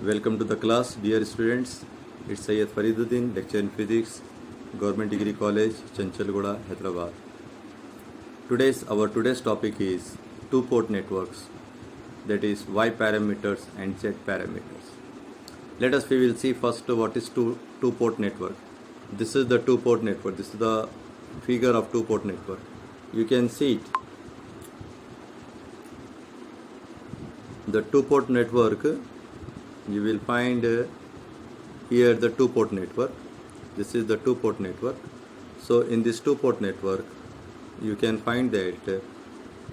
Welcome to the class, dear students. It's Syed Fariduddin, lecturer in physics, Government Degree College, Chanchalgoda, Hyderabad. Today's topic is two-port networks, that is Y parameters and Z parameters. We will see first what is two-port network. This is the two-port network. This is the figure of two-port network. You can see it. The two-port network, you will find here the two-port network. This is the two-port network. So in this two-port network, you can find that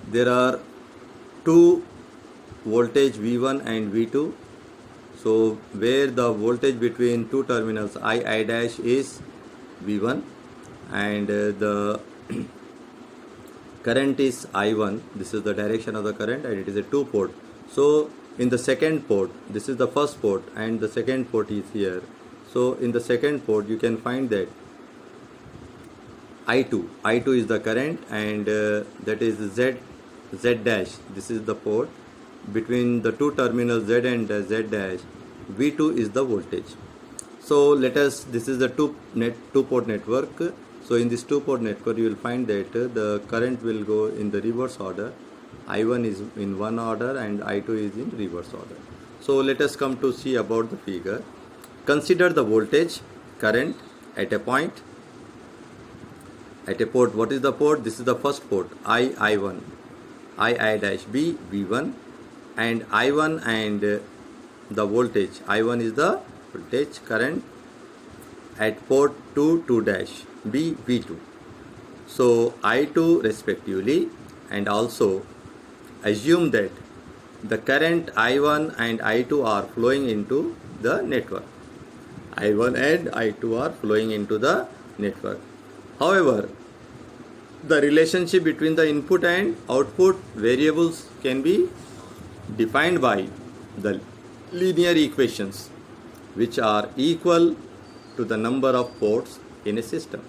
there are two voltage V1 and V2. So where the voltage between two terminals I dash is V1 and the current is I1. This is the direction of the current and it is a two-port. So in the second port, this is the first port and the second port is here. So in the second port you can find that I2 is the current and that is Z dash. This is the port between the two terminals Z and Z dash. V2 is the voltage. So this is the two-port network. So in this two-port network you will find that the current will go in the reverse order. I1 is in one order and I2 is in reverse order. So let us come to see about the figure. Consider the voltage, current at a point, at a port. What is the port? This is the first port, I1, I dash B, V1, and I1 and the voltage. I1 is the voltage, current at port 2 dash, B, V2. So I2 respectively, and also assume that the current I1 and I2 are flowing into the network. I1 and I2 are flowing into the network. However, the relationship between the input and output variables can be defined by the linear equations, which are equal to the number of ports in a system.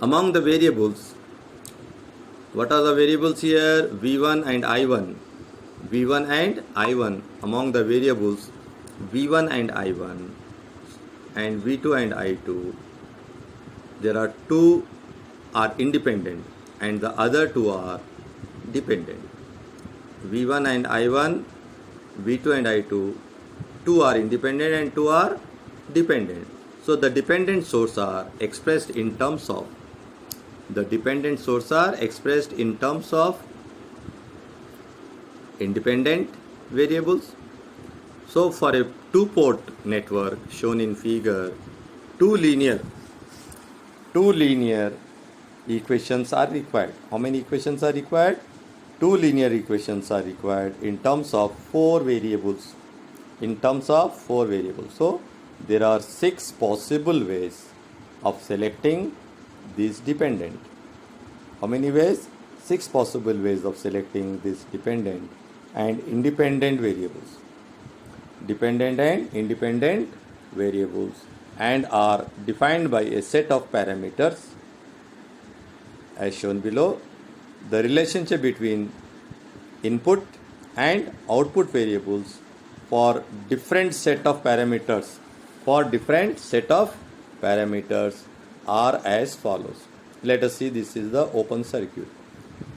Among the variables, what are the variables here? V1 and I1. V1 and I1. Among the variables, V1 and I1 and V2 and I2. There are two are independent and the other two are dependent. V1 and I1, V2 and I2, two are independent and two are dependent. So the dependent sources are expressed in terms of independent variables. So for a two-port network shown in figure, two linear equations are required. How many equations are required? Two linear equations are required in terms of four variables. So there are 6 possible ways of selecting these dependent. How many ways? 6 possible ways of selecting these dependent and independent variables. Dependent and independent variables, and are defined by a set of parameters as shown below. The relationship between input and output variables for different set of parameters are as follows. Let us see, this is the open circuit.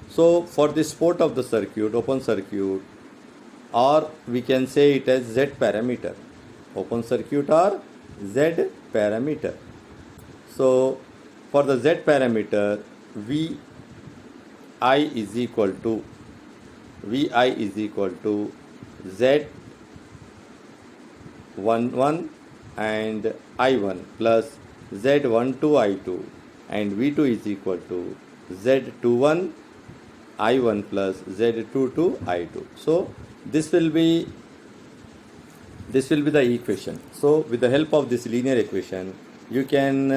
So for this port of the circuit, open circuit, or we can say it as Z parameter. Open circuit or Z parameter. So for the Z parameter, Vi is equal to Z11 and I1 plus Z12 I2, and V2 is equal to Z21 I1 plus Z22 I2. So this will be the equation. So with the help of this linear equation, you can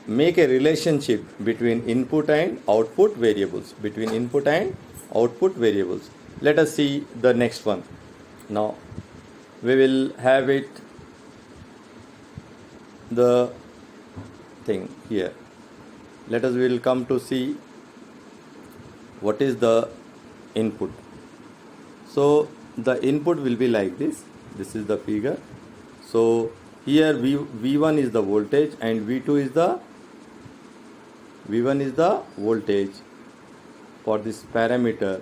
make a relationship between input and output variables. Let us see the next one. Now we will have it the thing here. We will come to see what is the input. So the input will be like this. This is the figure. So here V1 is the voltage and V2 is the V1 is the voltage for this parameter.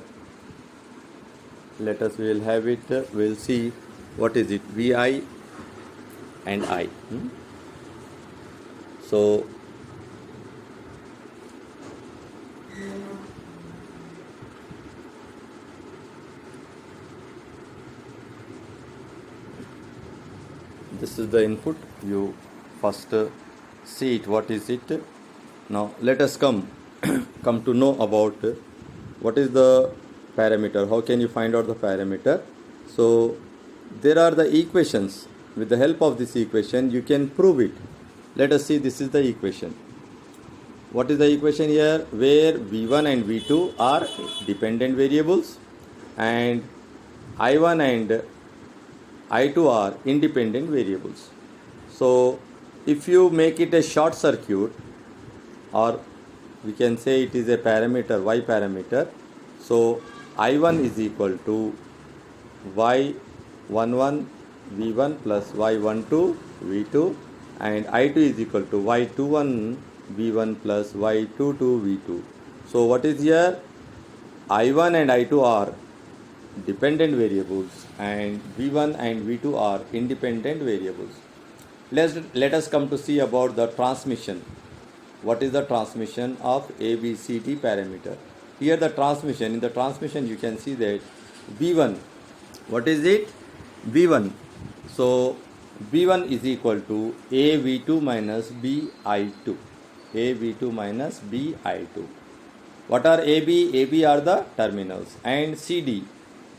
Let us, we will have it, we will see what is it, Vi and I. So this is the input. You first see it, what is it. Now let us come to know about what is the parameter, how can you find out the parameter. So there are the equations. With the help of this equation you can prove it. Let us see, this is the equation. What is the equation here? Where V1 and V2 are dependent variables and I1 and I2 are independent variables. So if you make it a short circuit, or we can say it is a parameter, Y parameter, so I1 is equal to Y11 V1 plus Y12 V2 and I2 is equal to Y21 V1 plus Y22 V2. So what is here? I1 and I2 are dependent variables and V1 and V2 are independent variables. Let us come to see about the transmission. What is the transmission of ABCD parameter? Here the transmission, in the transmission you can see that V1, what is it? V1. So V1 is equal to AV2 minus BI2. AV2 minus BI2. What are AB? AB are the terminals and CD.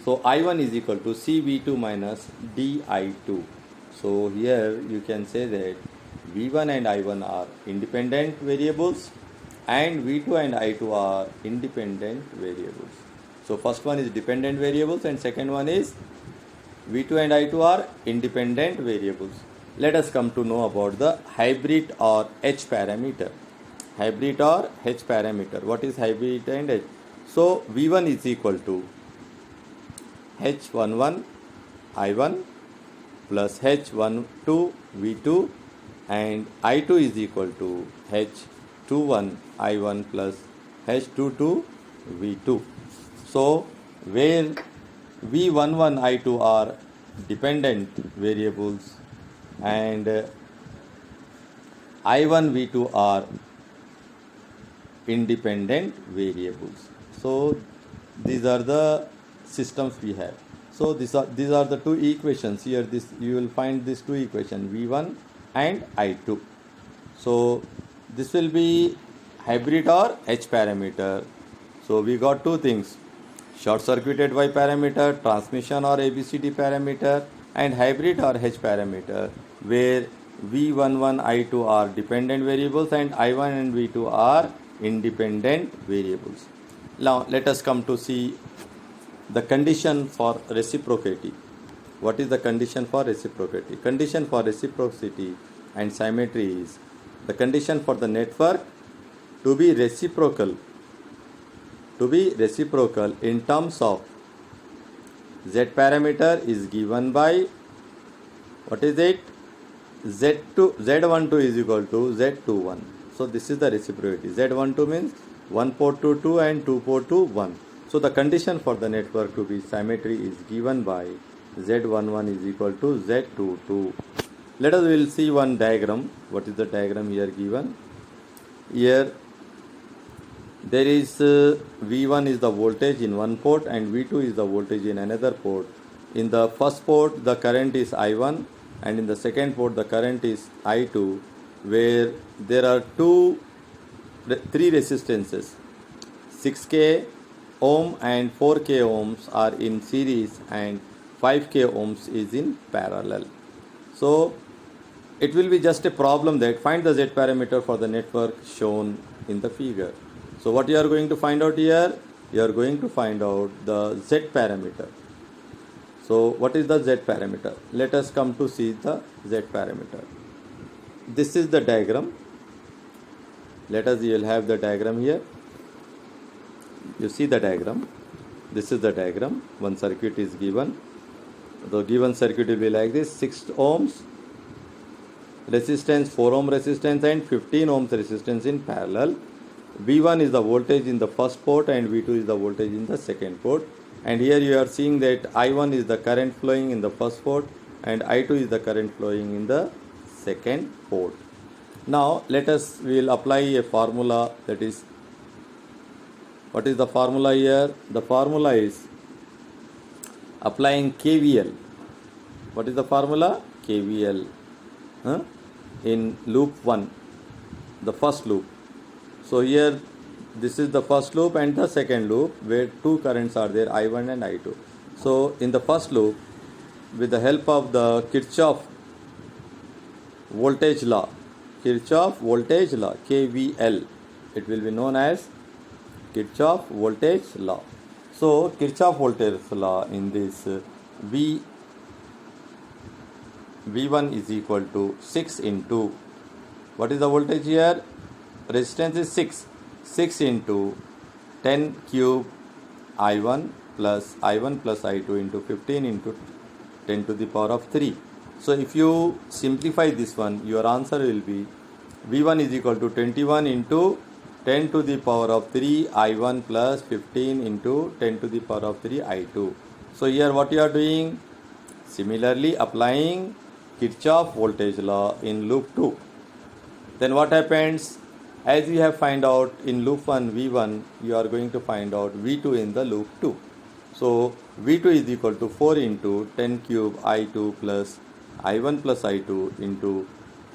So I1 is equal to CV2 minus DI2. So here you can say that V1 and I1 are independent variables and V2 and I2 are independent variables. So first one is dependent variables and second one is V2 and I2 are independent variables. Let us come to know about the hybrid or H parameter. Hybrid or H parameter. What is hybrid and H? So V1 is equal to H11 I1 plus H12 V2 and I2 is equal to H21 I1 plus H22 V2. So where V11 I2 are dependent variables and I1 V2 are independent variables. So these are the systems we have. So these are the two equations here. This you will find these two equations, V1 and I2. So this will be hybrid or H parameter. So we got two things: short circuited Y parameter, transmission or ABCD parameter, and hybrid or H parameter, where V11 I2 are dependent variables and I1 and V2 are independent variables. Now let us come to see the condition for reciprocity. What is the condition for reciprocity? Condition for reciprocity and symmetry is the condition for the network to be reciprocal in terms of Z parameter is given by, what is it? Z12 is equal to Z21. So this is the reciprocity. Z12 means 1 port to 2 and 2 port to 1. So the condition for the network to be symmetry is given by Z11 is equal to Z22. Let us will see one diagram. What is the diagram here given? Here there is V1 is the voltage in one port and V2 is the voltage in another port. In the first port the current is I1 and in the second port the current is I2, where there are three resistances, 6K ohm and 4K ohms are in series and 5K ohms is in parallel. So it will be just a problem that find the Z parameter for the network shown in the figure. So what you are going to find out here? You are going to find out the Z parameter. So what is the Z parameter? Let us come to see the Z parameter. This is the diagram. You will have the diagram here. You see the diagram. This is the diagram. One circuit is given. The given circuit will be like this: 6 ohms resistance, 4 ohm resistance, and 15 ohms resistance in parallel. V1 is the voltage in the first port and V2 is the voltage in the second port. And here you are seeing that I1 is the current flowing in the first port and I2 is the current flowing in the second port. Now we will apply a formula, that is, what is the formula here? The formula is applying KVL. What is the formula? KVL in loop 1, the first loop. So here this is the first loop and the second loop where two currents are there, I1 and I2. So in the first loop, with the help of the Kirchhoff voltage law, KVL, it will be known as Kirchhoff voltage law. So Kirchhoff voltage law, in this V1 is equal to 6 into, what is the voltage here? Resistance is 6 into 10 cube I1 plus I2 into 15 into 10 to the power of 3. So if you simplify this one, your answer will be V1 is equal to 21 into 10 to the power of 3 I1 plus 15 into 10 to the power of 3 I2. So here what you are doing? Similarly applying Kirchhoff voltage law in loop 2. Then what happens? As you have find out in loop 1 V1, you are going to find out V2 in the loop 2. So V2 is equal to 4 into 10 cube I2 plus I1 plus I2 into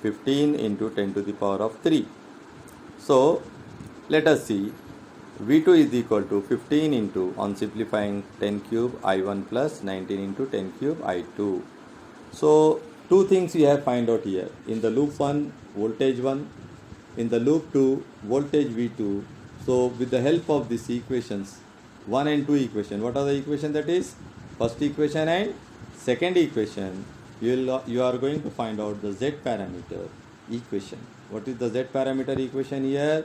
15 into 10 to the power of 3. So let us see. V2 is equal to 15 into, on simplifying, 10 cube I1 plus 19 into 10 cube I2. So two things we have find out here. In the loop 1, voltage 1. In the loop 2, voltage V2. So with the help of these equations, 1 and 2 equation, what are the equation? That is first equation and second equation, you are going to find out the Z parameter equation. What is the Z parameter equation here?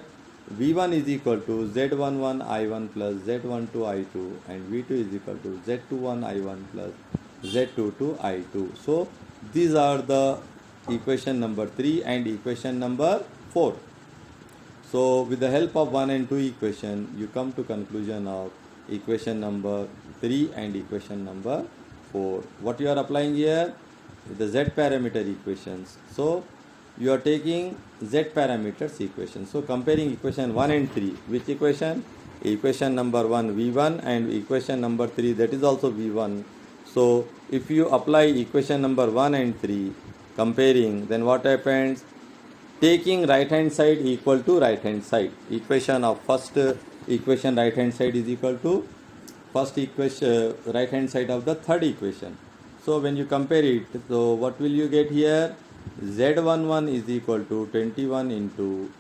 V1 is equal to Z11 I1 plus Z12 I2 and V2 is equal to Z21 I1 plus Z22 I2. So these are the equation number 3 and equation number 4. So with the help of 1 and 2 equation, you come to conclusion of equation number 3 and equation number 4. What you are applying here? The Z parameter equations. So you are taking Z parameters equation. So comparing equation 1 and 3, which equation? Equation number 1 V1 and equation number 3, that is also V1. So if you apply equation number 1 and 3, comparing, then what happens? Taking right hand side equal to right hand side. Equation of first equation right hand side is equal to first equation right hand side of the third equation. So when you compare it, so what will you get here? Z11 is equal to 21 into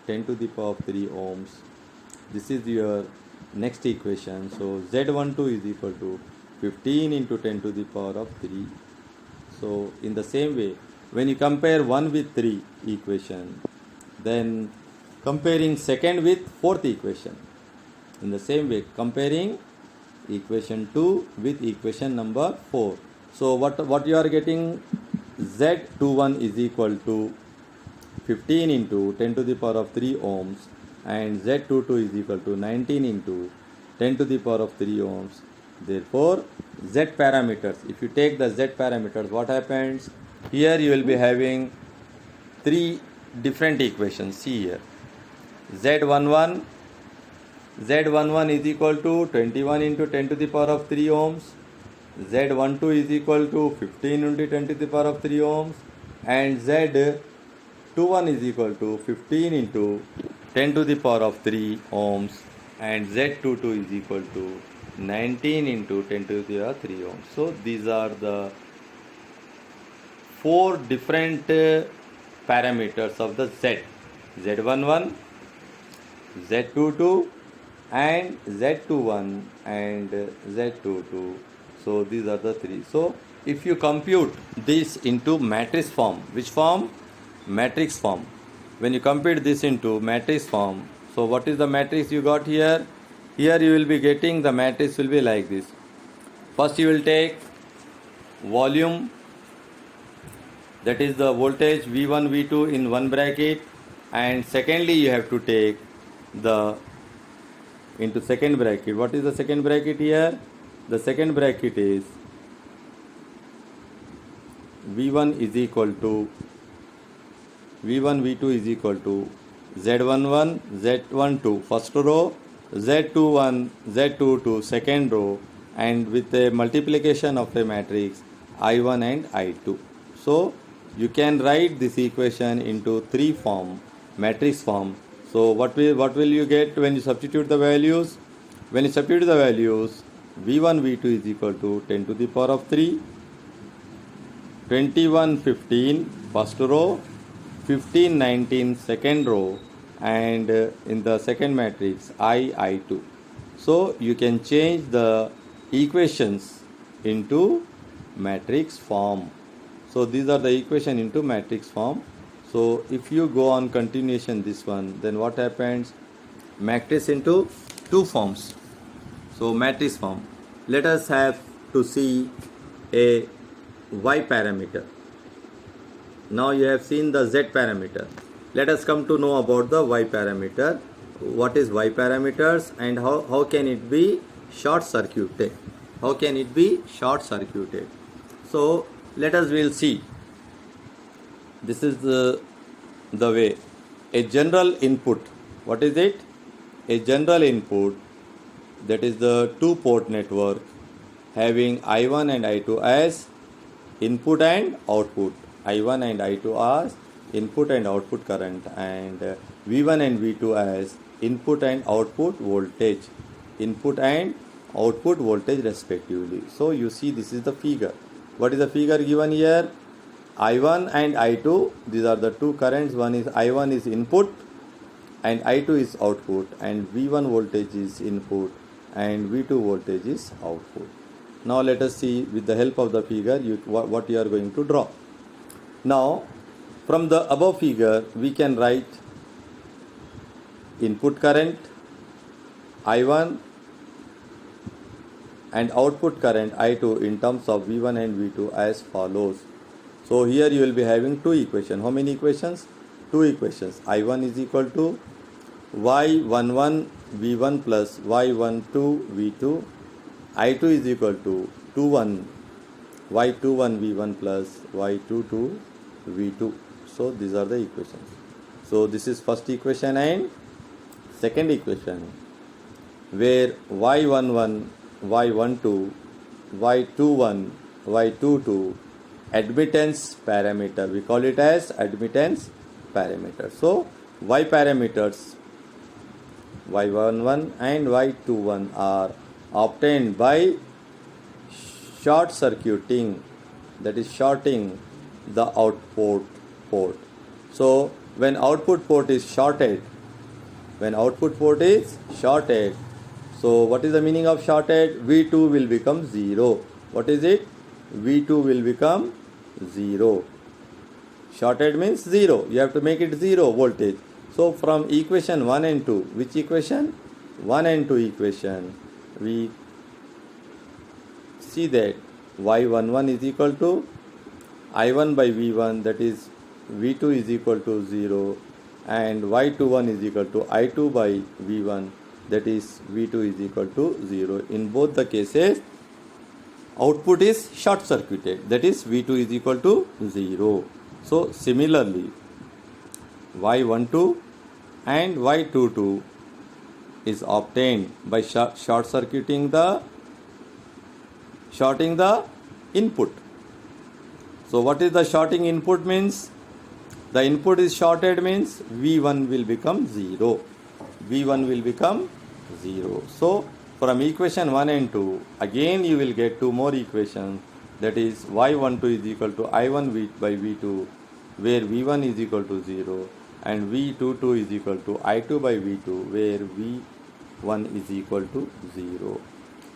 10 to the power of 3 ohms. This is your next equation. So Z12 is equal to 15 into 10 to the power of 3. So in the same way, when you compare 1 with 3 equation, then comparing second with fourth equation. In the same way, comparing equation 2 with equation number 4. So what you are getting? Z21 is equal to 15 into 10 to the power of 3 ohms and Z22 is equal to 19 into 10 to the power of 3 ohms. Therefore, Z parameters, if you take the Z parameters, what happens? Here you will be having 3 different equations. See here. Z11 is equal to 21 into 10 to the power of 3 ohms. Z12 is equal to 15 into 10 to the power of 3 ohms. And Z21 is equal to 15 into 10 to the power of 3 ohms. And Z22 is equal to 19 into 10 to the power of 3 ohms. So these are the 4 different parameters of the Z. Z11, Z22 and Z21 and Z22. So these are the 3. So if you compute this into matrix form, which form? Matrix form. When you compute this into matrix form, so what is the matrix you got here? Here you will be getting the matrix will be like this. First you will take volume, that is the voltage V1 V2 in one bracket, and secondly you have to take the into second bracket. What is the second bracket here? The second bracket is V1 is equal to V1 V2 is equal to Z11 Z12 first row, Z21 Z22 second row, and with a multiplication of a matrix I1 and I2. So you can write this equation into three form, matrix form. So what will you get when you substitute the values? When you substitute the values, V1 V2 is equal to 10 to the power of 3, 21 15 first row, 15 19 second row, and in the second matrix I2. So you can change the equations into matrix form. So these are the equation into matrix form. So if you go on continuation this one, then what happens? Matrix into two forms. So matrix form. Let us have to see a y parameter. Now you have seen the z parameter. Let us come to know about the y parameter. What is y parameters and how can it be short circuited? How can it be short circuited? So let us will see. This is the way. A general input. What is it? A general input, that is the two port network having I1 and I2 as input and output. I1 and I2 as input and output current, and V1 and V2 as input and output voltage. Input and output voltage respectively. So you see this is the figure. What is the figure given here? I1 and I2, these are the two currents. One is I1 is input and I2 is output, and V1 voltage is input and V2 voltage is output. Now let us see with the help of the figure what you are going to draw. Now from the above figure we can write input current I1 and output current I2 in terms of V1 and V2 as follows. So here you will be having two equations. How many equations? Two equations. I1 is equal to Y11 V1 plus Y12 V2. I2 is equal to Y21 V1 plus Y22 V2. So these are the equations. So this is first equation and second equation, where Y11, Y12, Y21, Y22 admittance parameter. We call it as admittance parameter. So Y parameters Y11 and Y21 are obtained by short circuiting, that is shorting the output port. So when output port is shorted, so what is the meaning of shorted? V2 will become 0. What is it? V2 will become 0. Shorted means 0. You have to make it 0 voltage. So from equation 1 and 2, which equation? 1 and 2 equation, we see that Y11 is equal to I1 by V1, that is V2 is equal to 0, and Y21 is equal to I2 by V1, that is V2 is equal to 0. In both the cases, output is short circuited, that is V2 is equal to 0. So similarly, Y12 and Y22 is obtained by short circuiting shorting the input. So what is the shorting input means? The input is shorted means V1 will become 0. V1 will become 0. So from equation 1 and 2, again you will get two more equations, that is Y12 is equal to I1 by V2, where V1 is equal to 0, and V22 is equal to I2 by V2, where V1 is equal to 0.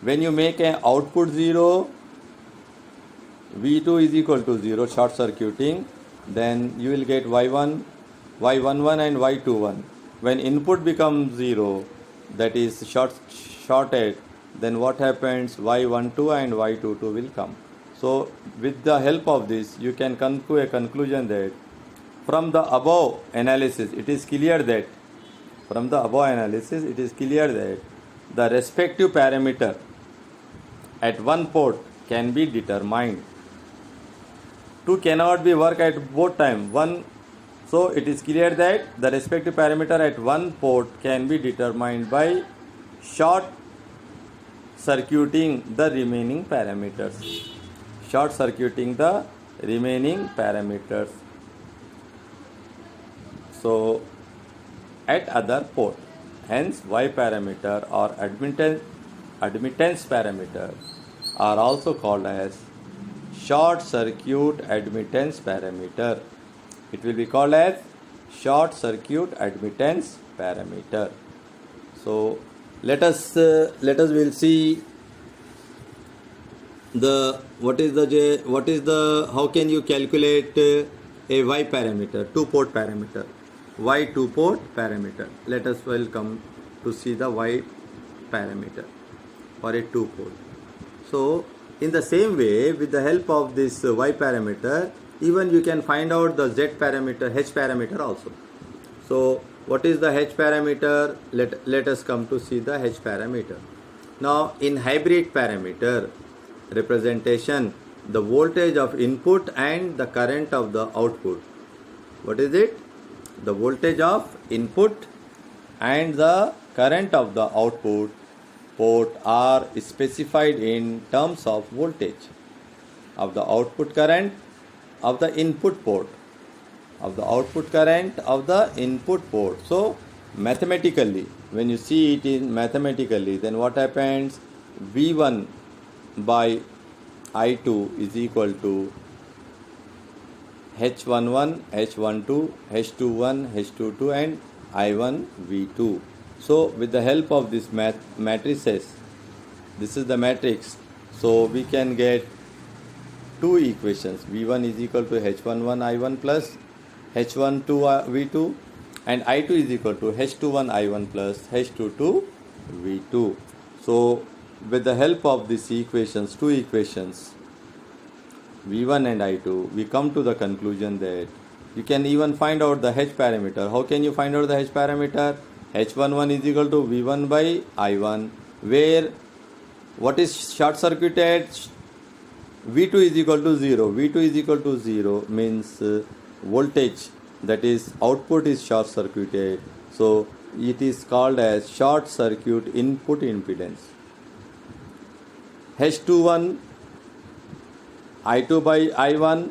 When you make an output 0, V2 is equal to 0, short circuiting, then you will get Y11 and Y21. When input becomes 0, that is shorted, then what happens? Y12 and Y22 will come. So with the help of this, you can come to a conclusion that from the above analysis, it is clear that the respective parameter at one port can be determined. Two cannot be work at both time. So it is clear that the respective parameter at one port can be determined by short circuiting the remaining parameters. So at other port, hence Y parameter or admittance parameter are also called as short circuit admittance parameter. It will be called as short circuit admittance parameter. So let us will see how can you calculate a Y parameter, two port parameter, Y two port parameter. Let us come to see the Y parameter for a two port. So in the same way, with the help of this Y parameter, even you can find out the Z parameter, H parameter also. So what is the H parameter? Let us come to see the H parameter. Now in hybrid parameter representation, the voltage of input and the current of the output. What is it? The voltage of input and the current of the output port are specified in terms of voltage of the output current of the input port, So mathematically, when you see it in mathematically, then what happens? V1 by I2 is equal to H11, H12, H21, H22 and I1 V2. So with the help of this matrices, this is the matrix, so we can get two equations. V1 is equal to H11 I1 plus H12 V2 and I2 is equal to H21 I1 plus H22 V2. So with the help of these equations, two equations, V1 and I2, we come to the conclusion that you can even find out the H parameter. How can you find out the H parameter? H11 is equal to V1 by I1, where what is short circuited? V2 is equal to 0. V2 is equal to 0 means voltage, that is output, is short circuited. So it is called as short circuit input impedance. H21 I2 by I1,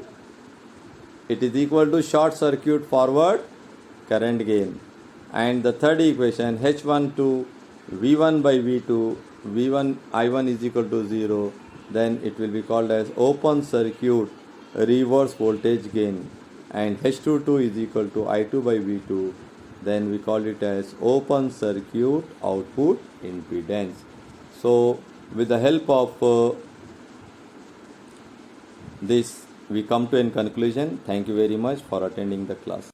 it is equal to short circuit forward current gain. And the third equation, H12 V1 by V2, V1 I1 is equal to 0, then it will be called as open circuit reverse voltage gain. And H22 is equal to I2 by V2, then we call it as open circuit output impedance. So with the help of this, we come to a conclusion. Thank you very much for attending the class.